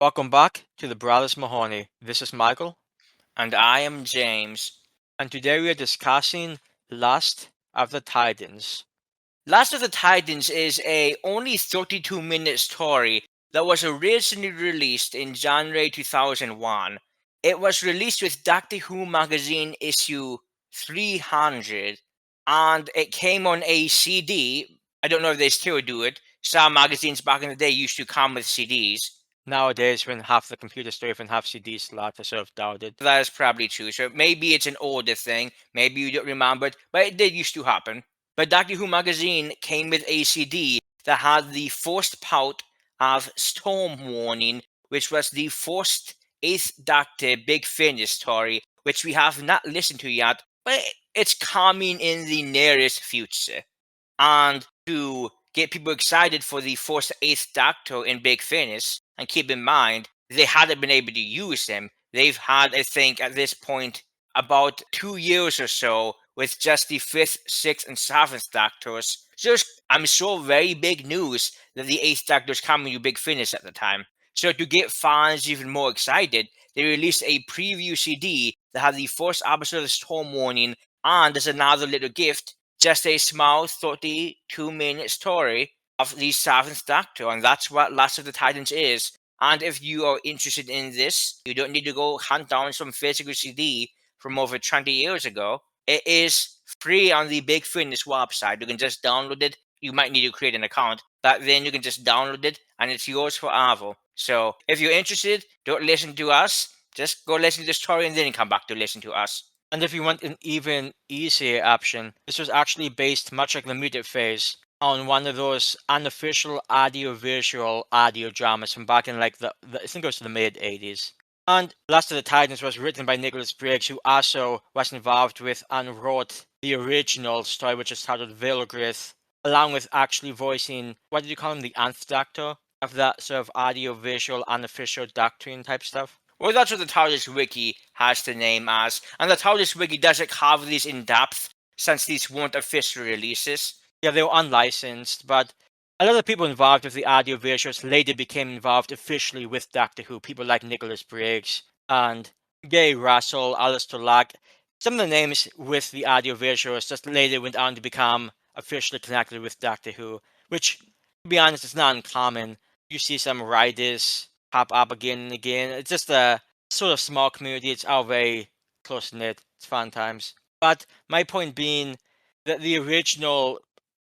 Welcome back to the Brothers Mahoney. This is Michael, And I am James. and today we are discussing Last of the Titans. Last of the Titans is a only 32-minute story that was originally released in January 2001. It was released with Doctor Who magazine issue 300, and it came on a CD. I don't know if they still do it. Some magazines back in the day used to come with CDs. Nowadays, when half the computers don't even have CD slots, I sort of doubt it. That is probably true. So maybe it's an older thing. Maybe you don't remember it, but it did used to happen. But Doctor Who magazine came with a CD that had the first part of Storm Warning, which was the first Eighth Doctor Big Finish story, which we have not listened to yet, but it's coming in the nearest future. And to get people excited for the first Eighth Doctor in Big Finish, and keep in mind, they hadn't been able to use him. They've had, I think, at this point, about 2 years or so with just the 5th, 6th, and 7th Doctors. Just, I'm sure, very big news that the 8th Doctor is coming to Big Finish at the time. So to get fans even more excited, they released a preview CD that had the first episode of Storm Warning, and as another little gift, just a small 32-minute story of the 7th Doctor, and that's what Last of the Titans is. And if you are interested in this, you don't need to go hunt down some physical CD from over 20 years ago. It is free on the Big Finish website. You can just download it. You might need to create an account, but then you can just download it and it's yours forever. So if you're interested, don't listen to us. Just go listen to the story and then come back to listen to us. And if you want an even easier option, this was actually based, much like the muted phase, on one of those unofficial audio-visual audio dramas from back in like I think it was the mid-80s. And Last of the Titans was written by Nicholas Briggs, who also was involved with and wrote the original story, which is titled Vilgreth, along with actually voicing, what did you call him, the Nth Doctor, of that sort of audio-visual unofficial doctrine type stuff. Well, that's what the TARDIS Wiki has the name as, and the TARDIS Wiki doesn't cover these in depth since these weren't official releases. Yeah, they were unlicensed, but a lot of people involved with the audio visuals later became involved officially with Doctor Who. People like Nicholas Briggs and Gary Russell, Alistair Lack. Some of the names with the audio visuals just later went on to become officially connected with Doctor Who, which, to be honest, is not uncommon. You see some writers pop up again and again. It's just a sort of small community. It's all very close-knit. It's fun times. But my point being that the original,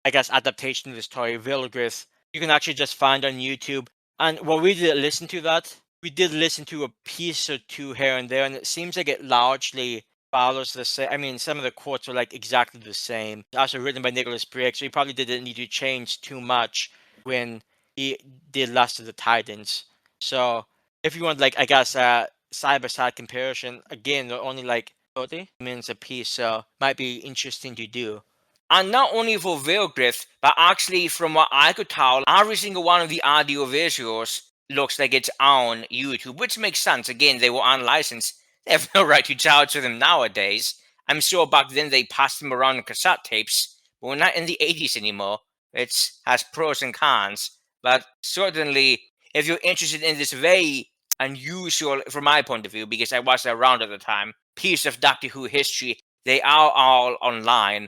I guess, adaptation of the story, Vilgreth, you can actually just find on YouTube. And while we did listen to that, we did listen to a piece or two here and there, and it seems like it largely follows the same. I mean, some of the quotes are like exactly the same. Also written by Nicholas Briggs, so he probably didn't need to change too much when he did Last of the Titans. So if you want, like, I guess, a side-by-side comparison, again, they're only like 30 minutes a piece, so might be interesting to do. And not only for Vilgreth, but actually from what I could tell, every single one of the audio visuals looks like it's on YouTube, which makes sense. Again, they were unlicensed. They have no right to charge for them nowadays. I'm sure back then they passed them around on cassette tapes, but we're not in the 80s anymore. It has pros and cons. But certainly, if you're interested in this very unusual, from my point of view, because I wasn't around at the time, piece of Doctor Who history, they are all online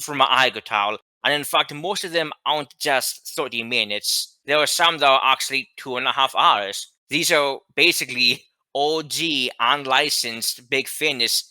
from what I could tell. And in fact, most of them aren't just 30 minutes. There are some that are actually 2.5 hours. These are basically OG, unlicensed Big Finish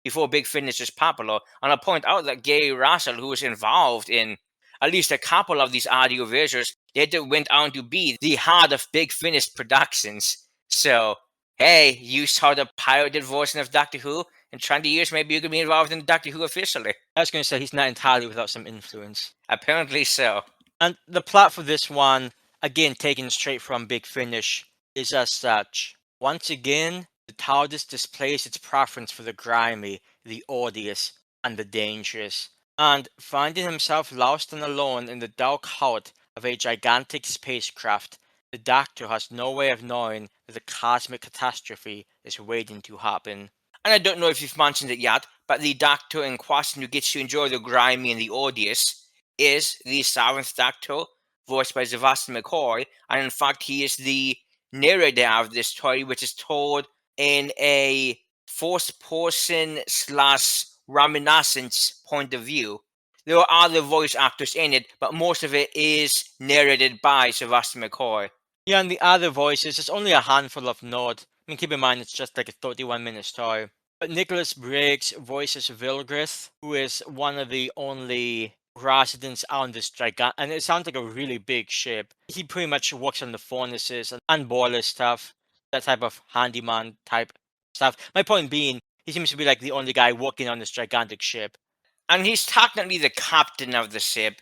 before Big Finish was popular. And I'll point out that Gary Russell, who was involved in at least a couple of these audio visuals, later went on to be the head of Big Finish Productions. So, hey, you saw the pirated version of Doctor Who? In 20 years, maybe you could be involved in Doctor Who officially. I was going to say he's not entirely without some influence. Apparently so. And the plot for this one, again taken straight from Big Finish, is as such. Once again, the TARDIS displays its preference for the grimy, the odious, and the dangerous. And finding himself lost and alone in the dark heart of a gigantic spacecraft, the Doctor has no way of knowing that a cosmic catastrophe is waiting to happen. And I don't know if you've mentioned it yet, but the Doctor in question who gets to enjoy the grimy and the odious is the 7th Doctor, voiced by Sylvester McCoy, and in fact he is the narrator of this story, which is told in a first person slash reminiscence point of view. There are other voice actors in it, but most of it is narrated by Sylvester McCoy. Yeah, and the other voices, there's only a handful of note. I mean, keep in mind, it's just like a 31-minute story. But Nicholas Briggs voices Vilgreth, who is one of the only residents on this gigantic, and it sounds like a really big ship. He pretty much works on the furnaces and boiler stuff, that type of handyman type stuff. My point being, he seems to be like the only guy working on this gigantic ship. And he's technically the captain of the ship,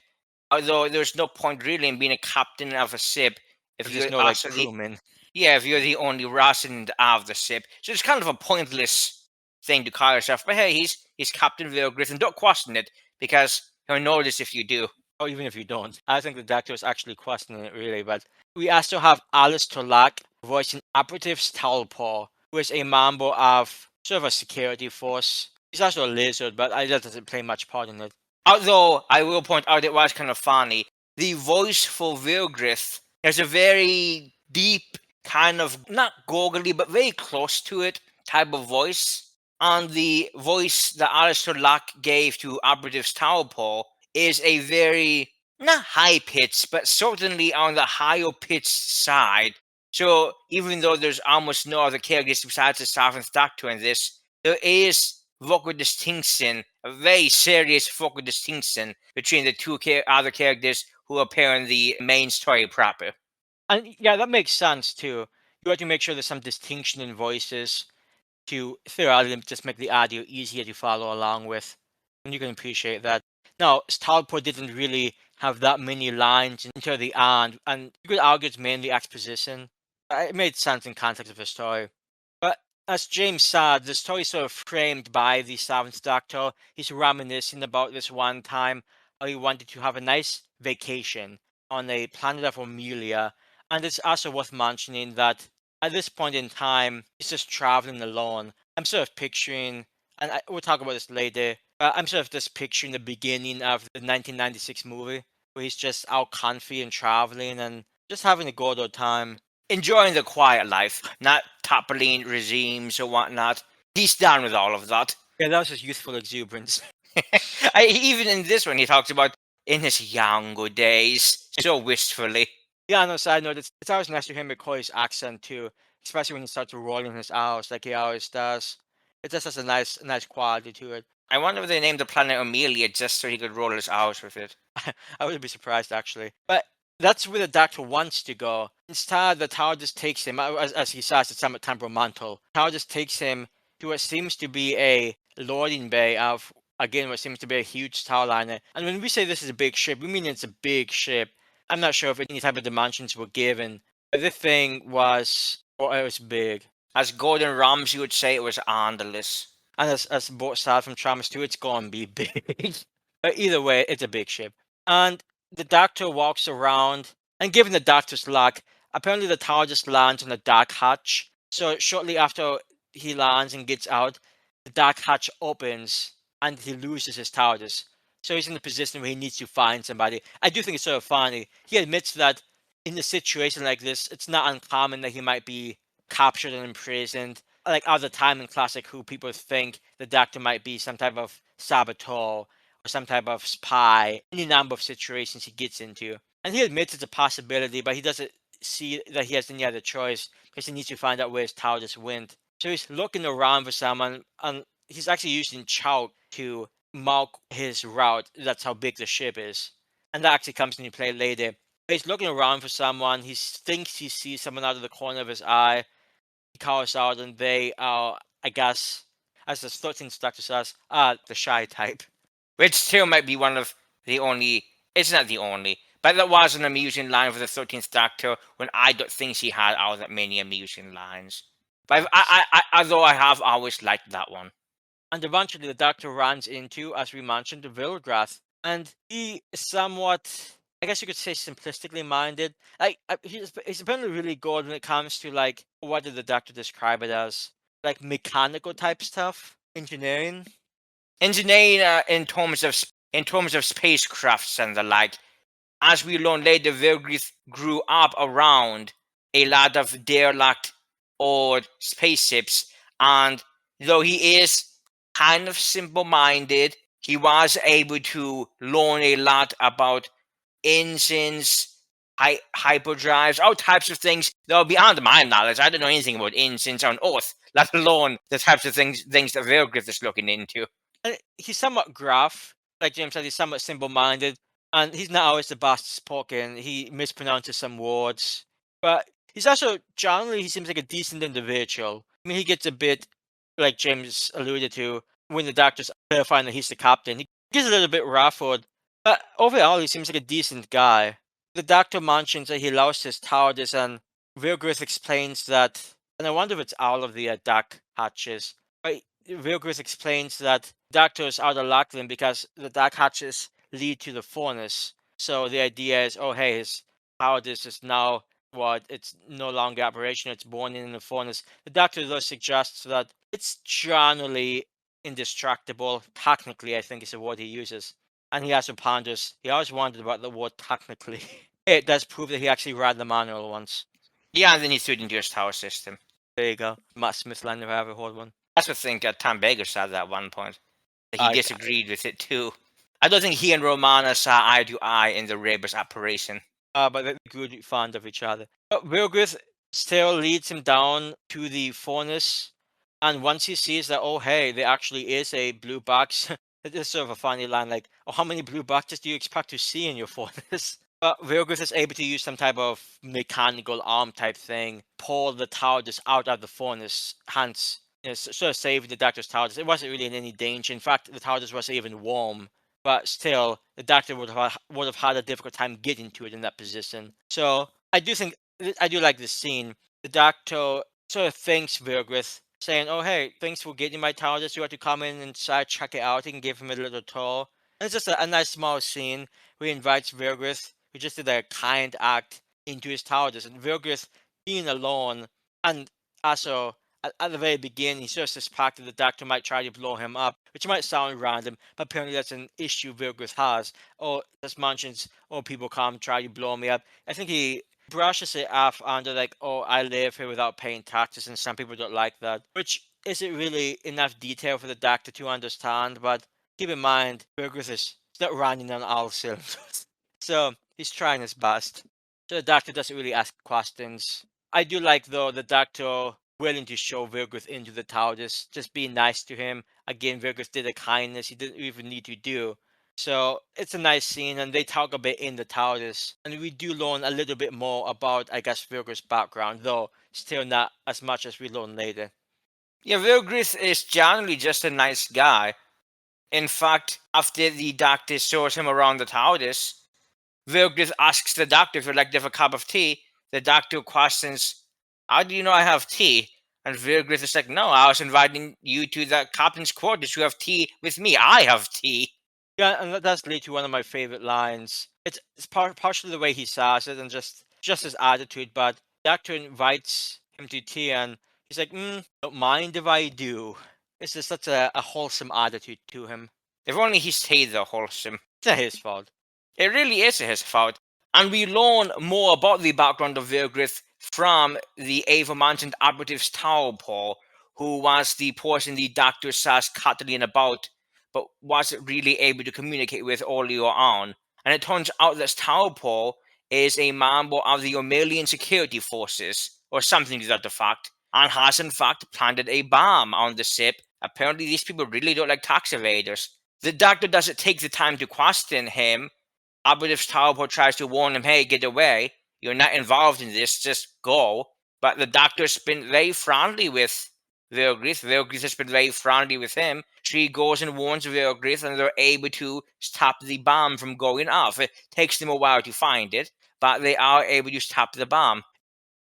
although there's no point really in being a captain of a ship if If there's you're no like also crewman. if you're the only resident of the ship. So it's kind of a pointless thing to call yourself. But hey, he's Captain Vilgreth, and don't question it because he'll notice if you do. Or even if you don't. I think the doctor is actually questioning it really, but we also have Alice Tolak voicing Operative Stalpor, who is a member of sort of a security force. He's also a lizard, but that doesn't play much part in it. Although I will point out it was kind of funny. The voice for Vilgreth has a very deep, kind of not goggly, but very close to it type of voice. And the voice that Alistair Locke gave to Operative Stalpor is a very not high pitched, but certainly on the higher pitched side. So even though there's almost no other characters besides the Seventh Doctor in this, there is vocal distinction, a very serious vocal distinction between the two other characters who appear in the main story proper. And yeah, that makes sense too. You have to make sure there's some distinction in voices to theoretically just make the audio easier to follow along with. And you can appreciate that. Now, Stalport didn't really have that many lines until the end, and you could argue it's mainly exposition. It made sense in context of the story. But as James said, the story is sort of framed by the Seventh Doctor. He's reminiscing about this one time how he wanted to have a nice vacation on a planet of Amelia. And it's also worth mentioning that at this point in time, he's just traveling alone. I'm sort of picturing, and we'll talk about this later, but I'm sort of just picturing the beginning of the 1996 movie where he's just out comfy and traveling and just having a good old time. Enjoying the quiet life, not toppling regimes or whatnot. He's down with all of that. Yeah, that was his youthful exuberance. Even in this one, he talks about in his younger days so wistfully. Yeah, on a side note, it's always nice to hear McCoy's accent too, especially when he starts rolling his R's like he always does. It just has a nice quality to it. I wonder if they named the planet Amelia just so he could roll his R's with it. I wouldn't be surprised actually. But that's where the Doctor wants to go. Instead, the tower just takes him, as he says, it's somewhat temperamental. The tower just takes him to what seems to be a loading bay of, again, what seems to be a huge tower liner. And when we say this is a big ship, we mean it's a big ship. I'm not sure if any type of dimensions were given, but this thing was, or it was big. As Gordon Ramsay would say, it was endless. And as both said from Travis 2, it's gonna be big. But either way, it's a big ship. And the Doctor walks around, and given the Doctor's luck, apparently the tower just lands on the dark hatch. So shortly after he lands and gets out, the dark hatch opens, and he loses his TARDIS. So he's in a position where he needs to find somebody. I do think it's sort of funny. He admits that in a situation like this, it's not uncommon that he might be captured and imprisoned. Like other time in Classic Who, people think the Doctor might be some type of saboteur or some type of spy. Any number of situations he gets into. And he admits it's a possibility, but he doesn't see that he has any other choice because he needs to find out where his TARDIS went. So he's looking around for someone, and he's actually using chalk to mark his route. That's how big the ship is. And that actually comes into play later. He's looking around for someone. He thinks he sees someone out of the corner of his eye. He calls out, and they are, I guess, as the 13th Doctor says, the shy type. Which still might be one of the only. It's not the only, but that was an amusing line for the 13th Doctor when I don't think he had all that many amusing lines. But although I have always liked that one. And eventually the Doctor runs into, as we mentioned, the Vilgreth. And he is somewhat, I guess you could say, simplistically minded. He's apparently really good when it comes to, like, what did the Doctor describe it as? Like, mechanical type stuff? Engineering? Engineering in terms of spacecrafts and the like. As we learn later, Vilgreth grew up around a lot of derelict old spaceships. And though he is kind of simple-minded, he was able to learn a lot about engines, hyperdrives, all types of things that are beyond my knowledge. I don't know anything about engines on Earth, let alone the types of things that Vilgreth is looking into. And he's somewhat gruff, like James said. He's somewhat simple-minded, and he's not always the best spoken. He mispronounces some words, but he's also generally he seems like a decent individual. I mean, he gets a bit, like James alluded to, when the doctor's clarifying that he's the captain. He gets a little bit ruffled, but overall, he seems like a decent guy. The doctor mentions that he lost his TARDIS, and Vilgreth explains that, and I wonder if it's all of the deck hatches. But Vilgreth explains that doctors are the Lachlan because the dark hatches lead to the furnace. So the idea is, oh hey, his TARDIS is now what? It's no longer operational. It's born in the furnace. The doctor thus suggests that it's generally indestructible. Technically, I think is the word he uses. And he also ponders. He always wondered about the word technically. It does prove that he actually read the manual once. Yeah, and then he threw it into his tower system. There you go. Matt Smith line if I ever heard one. That's what I think Tom Baker said at one point. That he I- disagreed with it too. I don't think he and Romana saw eye to eye in the Rebus operation. but they're good fond of each other. But Vilgreth still leads him down to the furnace, and once he sees that, oh hey, there actually is a blue box. It is sort of a funny line, like, oh, how many blue boxes do you expect to see in your furnace? But Vilgreth is able to use some type of mechanical arm type thing, pull the TARDIS out of the furnace, hence, sort of saving the Doctor's TARDIS. It wasn't really in any danger. In fact, the TARDIS wasn't even warm. But still, the Doctor would have had a difficult time getting to it in that position. So I do like this scene. The Doctor sort of thanks Vilgreth, saying, "Oh hey, thanks for getting my TARDIS. You have to come in inside, check it out." He can give him a little tour. And it's just a nice small scene where he invites Vilgreth, who just did a kind act, into his TARDIS. And Vilgreth being alone, and also at the very beginning, he sort of suspected the Doctor might try to blow him up, which might sound random, but apparently that's an issue Vilgreth has. Or just mentions, oh, people come try to blow me up. I think he brushes it off under like, oh, I live here without paying taxes, and some people don't like that, which isn't really enough detail for the Doctor to understand. But keep in mind, Vilgreth is not running on all cylinders, so he's trying his best. So the Doctor doesn't really ask questions. I do like though the Doctor willing to show Vilgreth into the TARDIS, just being nice to him. Again, Vilgreth did a kindness he didn't even need to do. So it's a nice scene, and they talk a bit in the TARDIS, and we do learn a little bit more about, I guess, Vilgreth's background, though still not as much as we learn later. Yeah, Vilgreth is generally just a nice guy. In fact, after the Doctor shows him around the TARDIS, Vilgreth asks the Doctor if he'd like to have a cup of tea. The Doctor questions, "How do you know I have tea?" And Vilgreth is like, "No, I was inviting you to the captain's quarters to have tea with me. I have tea." Yeah, and that does lead to one of my favorite lines. It's partially the way he says it and just his attitude, but the actor invites him to tea, and he's like, don't mind if I do. It's just such a wholesome attitude to him. If only he stayed there wholesome. It's not his fault. It really is his fault. And we learn more about the background of Vilgreth from the aforementioned operative's Paul, who was the person the Doctor says Kathleen about, but wasn't really able to communicate with earlier on. And it turns out that Paul is a member of the Omelian security forces, or something to that effect, and has in fact planted a bomb on the ship. Apparently these people really don't like tax evaders. The Doctor doesn't take the time to question him. Operative Talbot tries to warn him, "Hey, get away. You're not involved in this. Just go." But the Doctor's been very friendly with Vilgreth. Vilgreth has been very friendly with him. She goes and warns Vilgreth, and they're able to stop the bomb from going off. It takes them a while to find it, but they are able to stop the bomb.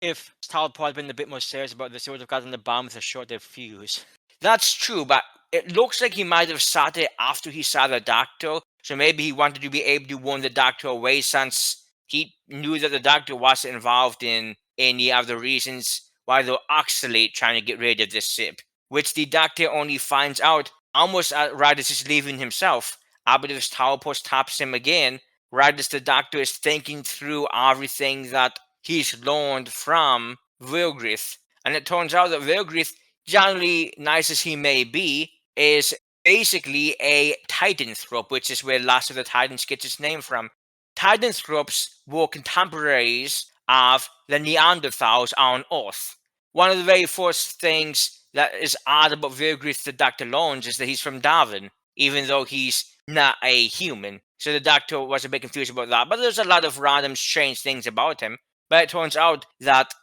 If Talbot had been a bit more serious about this, he would have gotten the bomb with a shorter fuse. That's true, but it looks like he might have shot it after he saw the Doctor. So maybe he wanted to be able to warn the Doctor away, since he knew that the Doctor wasn't involved in any of the reasons why they're actually trying to get rid of this ship, which the Doctor only finds out almost right as he's leaving himself. Abadus Talpos taps him again, right as the Doctor is thinking through everything that he's loaned from Vilgreth. And it turns out that Vilgreth, generally nice as he may be, is basically a Titanthrop, which is where Last of the Titans gets its name from. Titanthrops were contemporaries of the Neanderthals on Earth. One of the very first things that is odd about Vilgreth the Doctor learns is that he's from Darwin, even though he's not a human. So the Doctor was a bit confused about that. But there's a lot of random strange things about him. But it turns out that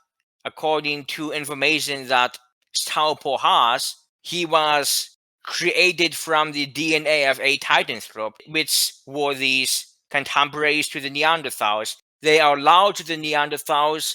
according to information that Staupor has, he was created from the DNA of a Titanthrop, which were these contemporaries to the Neanderthals. They are larger than Neanderthals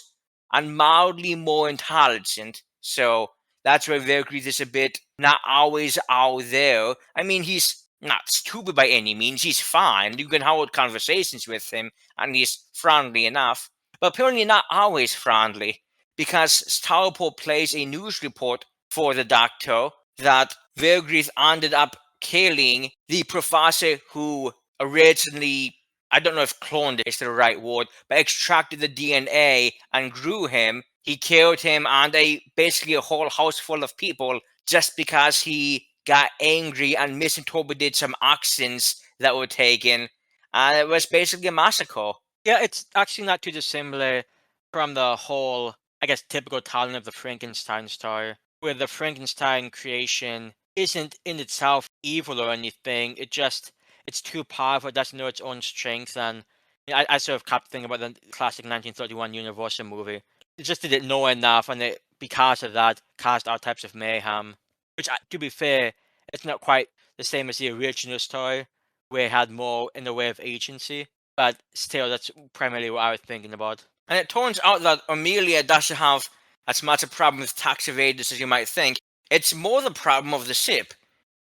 and mildly more intelligent. So that's where Vilgreth is a bit not always out there. I mean, he's not stupid by any means. He's fine. You can hold conversations with him, and he's friendly enough. But apparently not always friendly, because Staupor plays a news report for the Doctor that Vilgreth ended up killing the professor who originally, I don't know if cloned is the right word, but extracted the DNA and grew him. He killed him and basically a whole house full of people just because he got angry and misinterpreted some actions that were taken. And it was basically a massacre. Yeah, it's actually not too dissimilar from the whole, I guess, typical telling of the Frankenstein story, where the Frankenstein creation isn't in itself evil or anything. It's too powerful. It doesn't know its own strength. And I sort of kept thinking about the classic 1931 Universal movie. It just didn't know enough, and because of that, caused all types of mayhem. Which, to be fair, it's not quite the same as the original story, where it had more in the way of agency. But still, that's primarily what I was thinking about. And it turns out that Amelia doesn't have as much a problem with tax evaders as you might think. It's more the problem of the ship.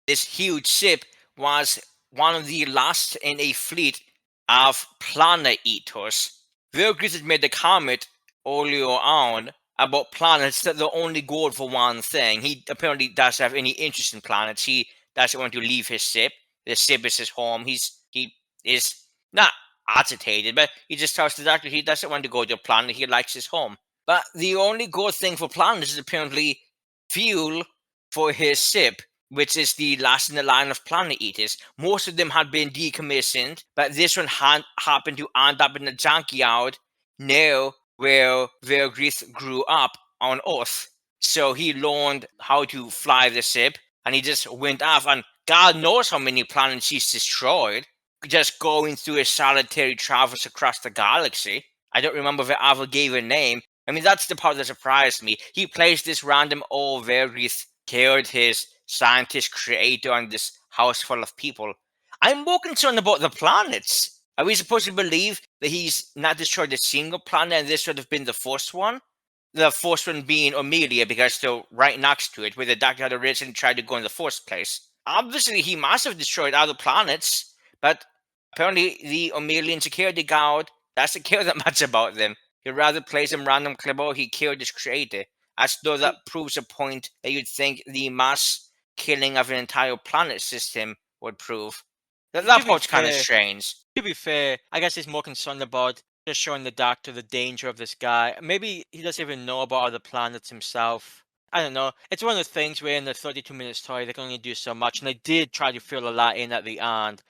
This huge ship was one of the last in a fleet of planet eaters. Vilgreth had made the comment earlier on about planets that they're only good for one thing. He apparently doesn't have any interest in planets. He doesn't want to leave his ship. The ship is his home. He is not agitated, but he just tells the Doctor he doesn't want to go to a planet. He likes his home. But the only good thing for planets is apparently fuel for his ship, which is the last in the line of planet eaters. Most of them had been decommissioned, but this one happened to end up in the junkyard near where Vilgreth grew up on Earth. So he learned how to fly the ship, and he just went off, and God knows how many planets he's destroyed, just going through his solitary travels across the galaxy. I don't remember if it ever gave a name. I mean, that's the part that surprised me. He plays this random old Vilgreth killed his scientist creator on this house full of people. I'm more concerned about the planets. Are we supposed to believe that he's not destroyed a single planet and this would have been the first one? The first one being Amelia, because they're right next to it, where the Doctor had originally tried to go in the first place. Obviously, he must have destroyed other planets, but apparently the Amelian security guard doesn't care that much about them. He'd rather play some random clipper he killed his creator, as though that proves a point that you'd think the mass killing of an entire planet system would prove. That part's kind of strange. To be fair, I guess he's more concerned about just showing the Doctor the danger of this guy. Maybe he doesn't even know about other planets himself. I don't know. It's one of the things where in the 32-minute story they can only do so much, and they did try to fill a lot in at the end.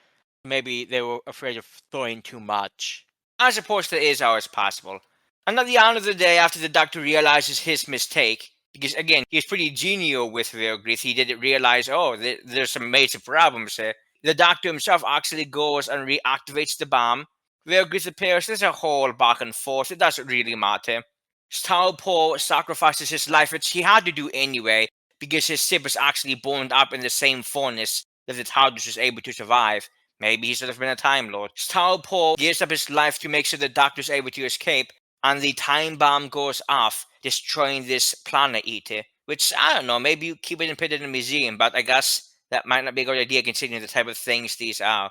Maybe they were afraid of throwing too much. I suppose that is always possible. And at the end of the day, after the Doctor realizes his mistake, because again, he's pretty genial with Vilgreth, he didn't realize, there's some major problems here. The Doctor himself actually goes and reactivates the bomb. Vilgreth appears, there's a whole back and forth, it doesn't really matter. Staupor sacrifices his life, which he had to do anyway, because his ship was actually burned up in the same furnace that the TARDIS was able to survive. Maybe he should have been a Time Lord. Staupor gives up his life to make sure the Doctor's able to escape, and the time bomb goes off, destroying this planet eater. Which, I don't know, maybe you keep it and put it in a museum, but I guess that might not be a good idea considering the type of things these are.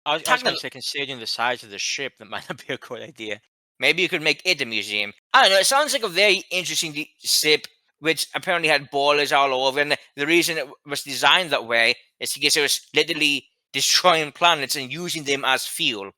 I was going to say, considering the size of the ship, that might not be a good idea. Maybe you could make it a museum. I don't know, it sounds like a very interesting ship, which apparently had boilers all over, and the reason it was designed that way is because it was literally destroying planets and using them as fuel.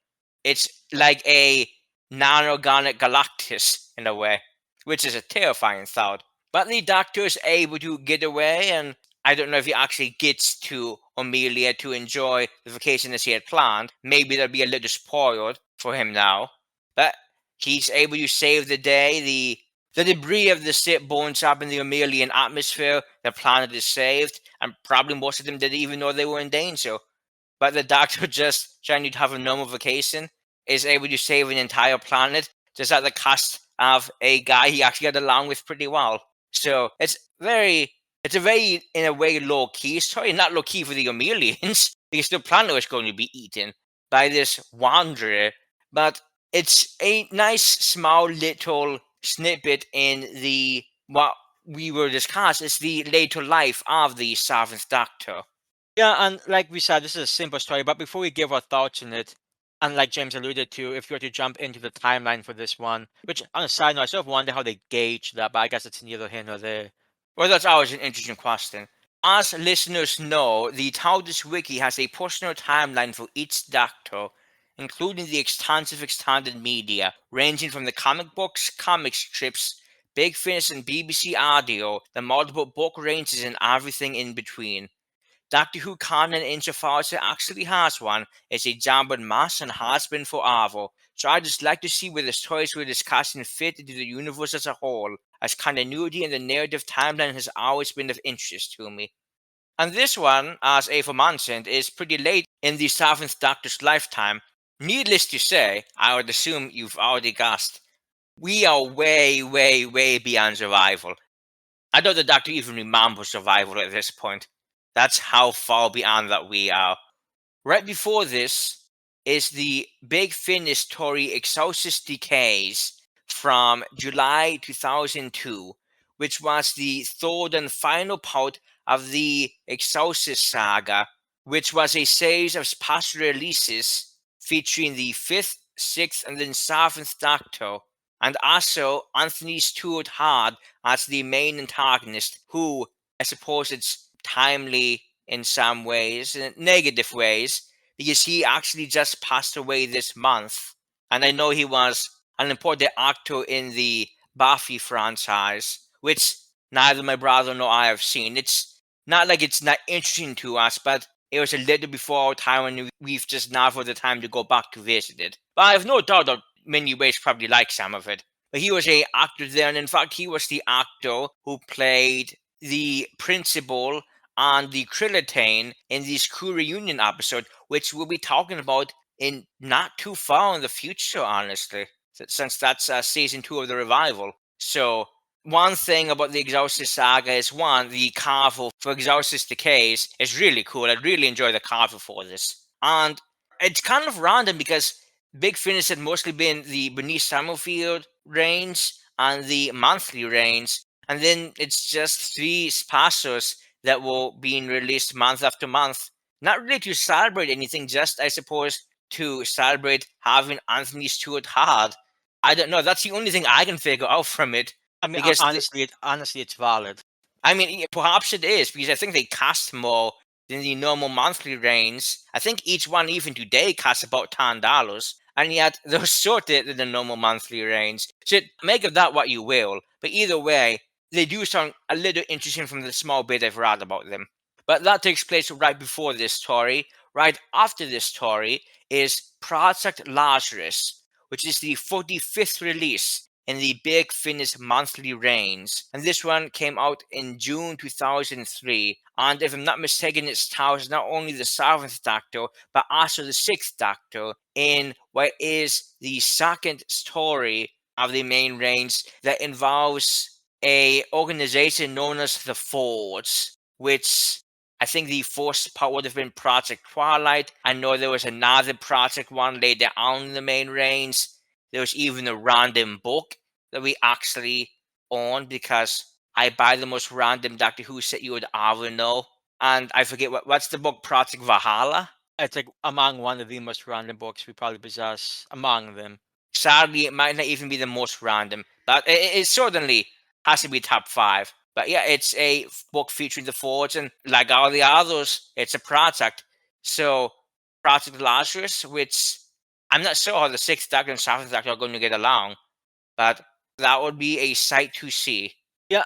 It's like a non-organic Galactus in a way, which is a terrifying thought. But the Doctor is able to get away, and I don't know if he actually gets to Amelia to enjoy the vacation as he had planned. Maybe that'll be a little spoiled for him now. But he's able to save the day. The debris of the ship burns up in the Amelian atmosphere. The planet is saved, and probably most of them didn't even know they were in danger. But the Doctor, just trying to have a normal vacation, is able to save an entire planet just at the cost of a guy he actually got along with pretty well. So it's a very, in a way, low key story. Not low key for the Amelians, because the planet was going to be eaten by this wanderer. But it's a nice, small, little snippet in the what we were discussing. It's the later life of the Seventh Doctor. Yeah, and like we said, this is a simple story, but before we give our thoughts on it, and like James alluded to, if you were to jump into the timeline for this one, which on a side note, I sort of wonder how they gauge that, but I guess it's neither here nor there. Well, that's always an interesting question. As listeners know, the TARDIS Wiki has a personal timeline for each Doctor, including the extensive extended media, ranging from the comic books, comic strips, Big Finish and BBC Audio, the multiple book ranges, and everything in between. Doctor Who canon, insofar as it actually has one, is a jumbled mess and has been forever. So I just like to see where the stories we're discussing fit into the universe as a whole, as continuity in the narrative timeline has always been of interest to me. And this one, as Ava mentioned, is pretty late in the Seventh Doctor's lifetime. Needless to say, I would assume you've already guessed, we are way, way, way beyond survival. I don't the Doctor even remembers survival at this point. That's how far beyond that we are. Right before this is the Big Finish story Exorcist Decays from July 2002, which was the third and final part of the Exorcist saga, which was a series of special releases featuring the 5th, 6th, and then 7th Doctor, and also Anthony Stewart Hard as the main antagonist, who I suppose it's timely in some ways, in negative ways, because he actually just passed away this month. And I know he was an important actor in the Buffy franchise, which neither my brother nor I have seen. It's not like it's not interesting to us, but it was a little before our time and we've just now for the time to go back to visit it. But I have no doubt that many ways probably like some of it. But he was a actor there, and in fact, he was the actor who played the principal on the Krillatane in the Screw Reunion episode, which we'll be talking about in not too far in the future, honestly, since that's season 2 of the revival. So, one thing about the Exorcist saga is one, the cover for Exorcist Decays is really cool. I really enjoy the cover for this. And it's kind of random because Big Finish had mostly been the Bernice Summerfield range and the monthly range, and then it's just three specials that were being released month after month. Not really to celebrate anything, just I suppose to celebrate having Anthony Stewart Hard. I don't know. That's the only thing I can figure out from it. I mean, Because honestly, it's valid. I mean, perhaps it is because I think they cost more than the normal monthly range. I think each one, even today, costs about $10, and yet they're shorter than the normal monthly range. So make of that what you will. But either way, they do sound a little interesting from the small bit I've read about them. But that takes place right before this story. Right after this story is Project Lazarus, which is the 45th release in the Big Finish monthly range. And this one came out in June 2003. And if I'm not mistaken, it stars not only the 7th Doctor, but also the 6th Doctor in what is the second story of the main range that involves a organization known as the Forge, which I think the first part would have been Project Twilight. I know there was another Project one later on in the main range. There was even a random book that we actually own because I buy the most random Doctor Who set you would ever know. And I forget what's the book, Project Valhalla? It's like among one of the most random books we probably possess among them. Sadly, it might not even be the most random, but it certainly has to be top 5. But yeah, it's a book featuring the Forge, and like all the others, it's a project. So, Project Lazarus, which I'm not sure how the Sixth Doctor and Seventh Doctor are going to get along, but that would be a sight to see. Yeah,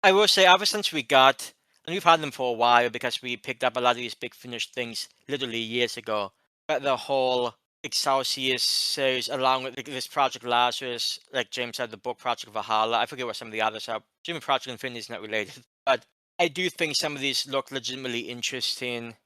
I will say ever since we got, and we've had them for a while because we picked up a lot of these Big Finish things literally years ago. But the whole Excelsior series, along with this Project Lazarus, like James said, the book Project Valhalla. I forget what some of the others are. Jimmy Project Infinity is not related, but I do think some of these look legitimately interesting.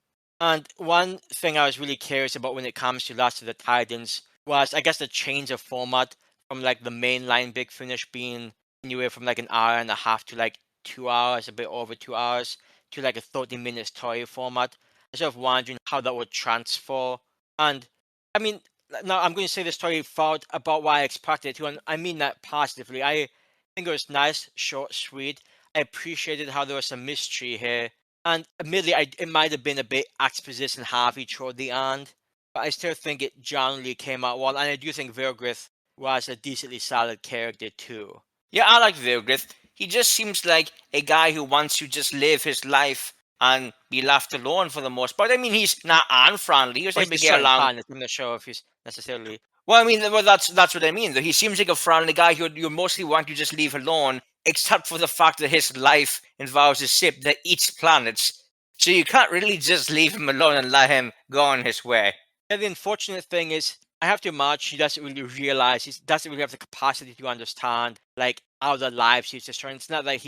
And one thing I was really curious about when it comes to Last of the Titans was, I guess, the change of format from like the mainline Big Finish being anywhere from like an hour and a half to like 2 hours, a bit over 2 hours, to like a 30 minute story format. I was sort of wondering how that would transfer. And I mean, now I'm going to say the story felt about what I expected it to, and I mean that positively. I think it was nice, short, sweet. I appreciated how there was some mystery here. And admittedly, it might have been a bit exposition heavy toward the end, but I still think it generally came out well. And I do think Vilgreth was a decently solid character too. Yeah, I like Vilgreth. He just seems like a guy who wants to just live his life and be left alone for the most part. I mean, he's not unfriendly. He was Or able he's to just get showing along. kindness. I'm not sure if he's necessarily. Well, I mean, well, that's what I mean. Though he seems like a friendly guy who you mostly want to just leave alone, except for the fact that his life involves a ship that eats planets. So you can't really just leave him alone and let him go on his way. Yeah, the unfortunate thing is, I have to imagine he doesn't really realize, he doesn't really have the capacity to understand, like, other lives he's destroying. It's not that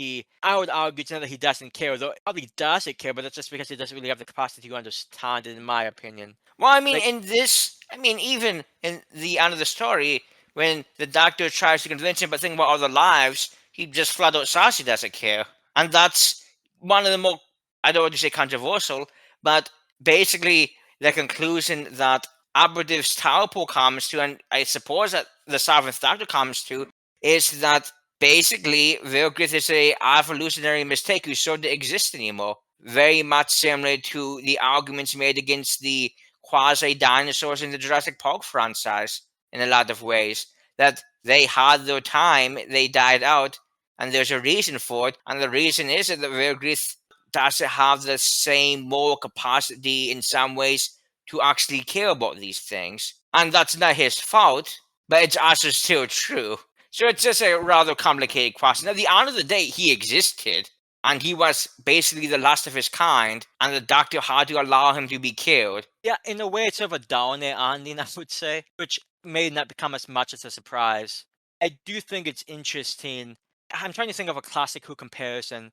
I would argue, it's not that he doesn't care, though he probably doesn't care, but that's just because he doesn't really have the capacity to understand it, in my opinion. Well, I mean, Like, even in the end of the story, when the doctor tries to convince him to think about other lives, he just flat out says he doesn't care. And that's one of the more, I don't want to say controversial, but basically the conclusion that Aberdeen's Taupo comes to, and I suppose that the Seventh Doctor comes to, is that basically Vilgreth is a evolutionary mistake who sort of exist anymore. Very much similar to the arguments made against the quasi dinosaurs in the Jurassic Park franchise in a lot of ways. That they had their time, they died out, and there's a reason for it. And the reason is that the Vilgreth doesn't have the same moral capacity in some ways to actually care about these things. And that's not his fault, but it's also still true. So it's just a rather complicated question. At the end of the day, he existed, and he was basically the last of his kind, and the doctor had to allow him to be killed. yeah, in a way, it's sort of a downer ending, I would say, which may not become as much as a surprise. I do think it's interesting. I'm trying to think of a classic Who comparison,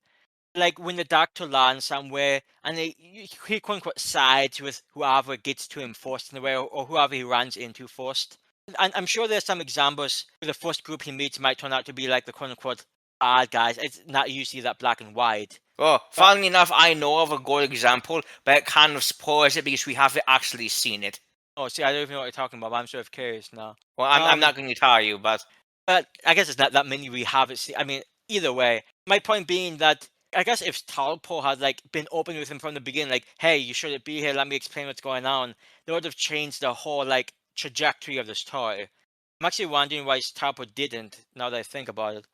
like when the doctor lands somewhere and he quote unquote sides with whoever gets to him first in a way, or whoever he runs into first. And I'm sure there's some examples where the first group he meets might turn out to be like the quote unquote bad guys. It's not usually that black and white. Well, But funnily enough, I know of a good example, but it kind of spoils it because we haven't actually seen it. oh, see, I don't even know what you're talking about. But I'm sort of curious now. Well, I'm Um, not going to tell you, but but I guess it's not that many we haven't seen. I mean, either way, my point being that I guess if Talpo had like been open with him from the beginning, like, hey, you shouldn't be here, let me explain what's going on, they would have changed the whole like trajectory of the story. I'm actually wondering why Talpo didn't, now that I think about it.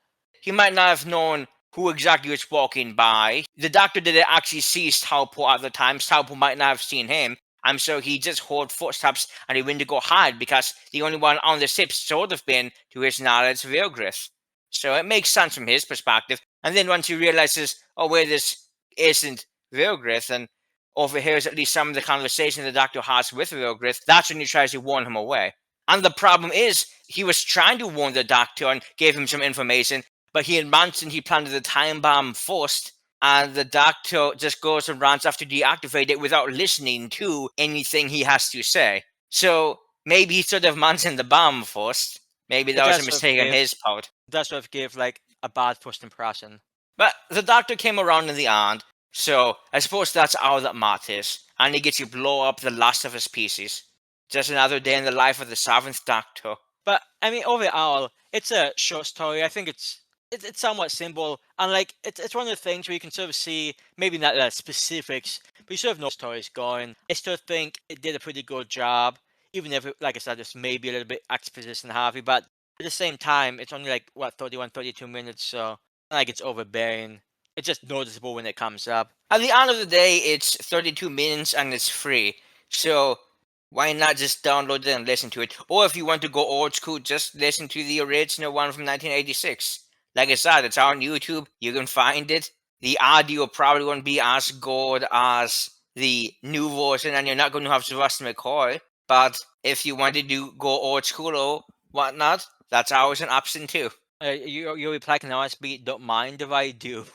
he might not have known who exactly was walking by. The doctor didn't actually see Taupo at the time. Taupo might not have seen him. And so he just heard footsteps and he went to go hide because the only one on the ship should have been, to his knowledge, Vilgreth. So it makes sense from his perspective. And then once he realizes, oh, wait, this isn't Vilgreth, and overhears at least some of the conversation the doctor has with Vilgreth, that's when he tries to warn him away. And the problem is, he was trying to warn the doctor and gave him some information, but he had mentioned he planted the time bomb first, and the doctor just goes and runs off to deactivate it without listening to anything he has to say. So maybe he should have mentioned the bomb first. Maybe It that was a does sort of mistake on give, his part. does sort of give like a bad first impression. But the doctor came around in the end, so I suppose that's all that matters. And he gets to blow up the last of his species. Just another day in the life of the seventh Doctor. But I mean, overall, it's a short story. I think it's somewhat simple, and like it's one of the things where you can sort of see maybe not the specifics, but you sort of know where the story's going. I still think it did a pretty good job, even if, like I said, it's maybe a little bit exposition heavy. But at the same time, it's only like what 31, 32 minutes, so not like it's overbearing. It's just noticeable when it comes up. At the end of the day, it's 32 minutes and it's free. So Why not just download it and listen to it? Or if you want to go old school, just listen to the original one from 1986. Like I said, it's on YouTube. You can find it. The audio probably won't be as good as the new version, and you're not going to have Sylvester McCoy. But if you wanted to go old school or whatnot, that's always an option too. Your reply can always be, "Don't mind if I do."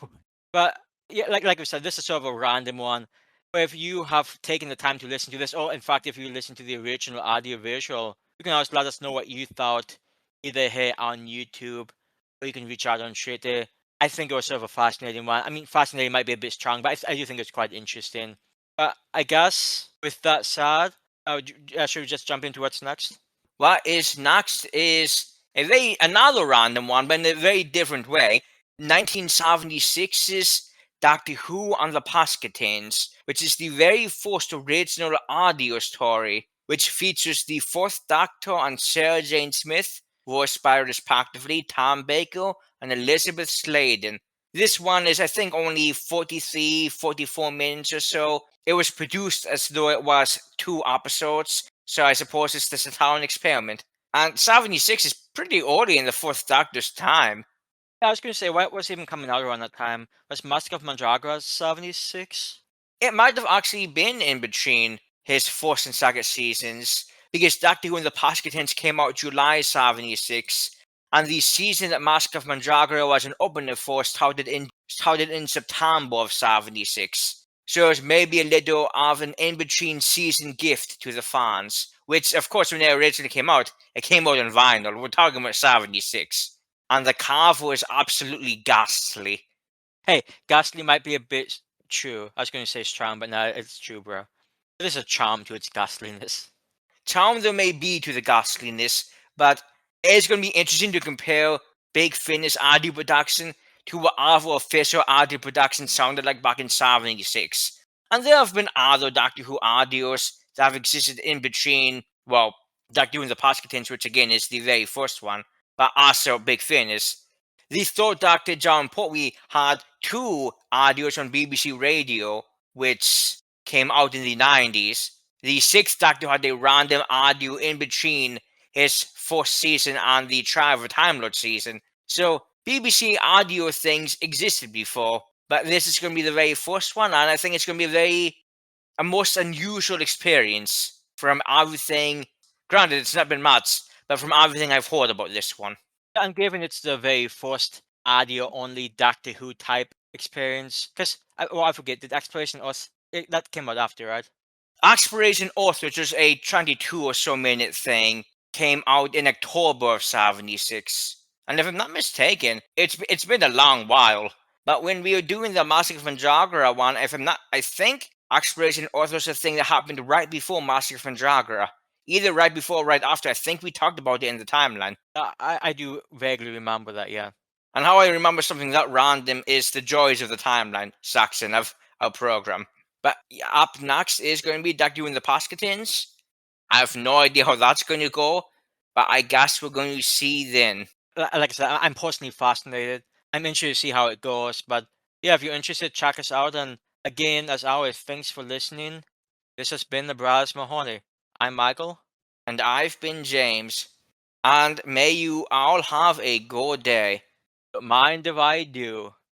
But yeah, like we said, this is sort of a random one. But if you have taken the time to listen to this, or in fact, if you listen to the original audio visual, you can always let us know what you thought, either here on YouTube, or you can reach out on Twitter. I think it was sort of a fascinating one. I mean, fascinating might be a bit strong, but I do think it's quite interesting. But I guess with that said, should we just jump into what's next? What is next is another random one, but in a very different way. 1976's Doctor Who on the Pasquitins, which is the very first original audio story, which features the fourth Doctor and Sarah Jane Smith, voiced by respectively Tom Baker and Elizabeth Sladen. This one is, I think, only 43, 44 minutes or so. It was produced as though it was 2 episodes, so I suppose it's the Saturn experiment. And 76 is pretty early in the fourth Doctor's time. Yeah, I was going to say, what was even coming out around that time? Was Mask of Mandragora 76? It might have actually been in between his first and second seasons, because Doctor Who and the Pasquitins came out July 76, and the season that Mask of Mandragora was an opener for started in September of 76. So it was maybe a little of an in-between season gift to the fans, which, of course, when it originally came out, it came out on vinyl. We're talking about 76. And the cover is absolutely ghastly. Hey, ghastly might be a bit true. I was going to say strong, but no, it's true, bro. There's a charm to its ghastliness. Charm there may be to the ghastliness, but it's going to be interesting to compare Big Finish audio production to what other official audio production sounded like back in 76. And there have been other Doctor Who audios that have existed in between, well, Doctor Who and the Pasquitins, which again is the very first one, but also Big Finish. The third Doctor, John Pertwee, had 2 audios on BBC Radio, which came out in the 90s. The sixth Doctor had a random audio in between his first season and the Trial of a Time Lord season. So BBC audio things existed before, but this is going to be the very first one, and I think it's going to be a most unusual experience from everything. Granted, it's not been much, but from everything I've heard about this one. And given it's the very first audio-only Doctor Who type experience, because, I forget, did Exploration Earth, that came out after, right? Exploration Earth, which was a 22 or so minute thing, came out in October of 76. And if I'm not mistaken, it's been a long while. But when we were doing the Mask of Mandragora one, I think Exploration Earth was a thing that happened right before Mask of Mandragora. Either right before or right after. I think we talked about it in the timeline. I do vaguely remember that, yeah. And how I remember something that random is the joys of the timeline section of our program. But up next is going to be Doctor Who and the Pasquitins. I have no idea how that's going to go, but I guess we're going to see then. Like I said, I'm personally fascinated. I'm interested to see how it goes, but yeah, if you're interested, check us out. And again, as always, thanks for listening. This has been the Brothers Mahoney. I'm Michael. And I've been James. And may you all have a good day. Don't mind if I do.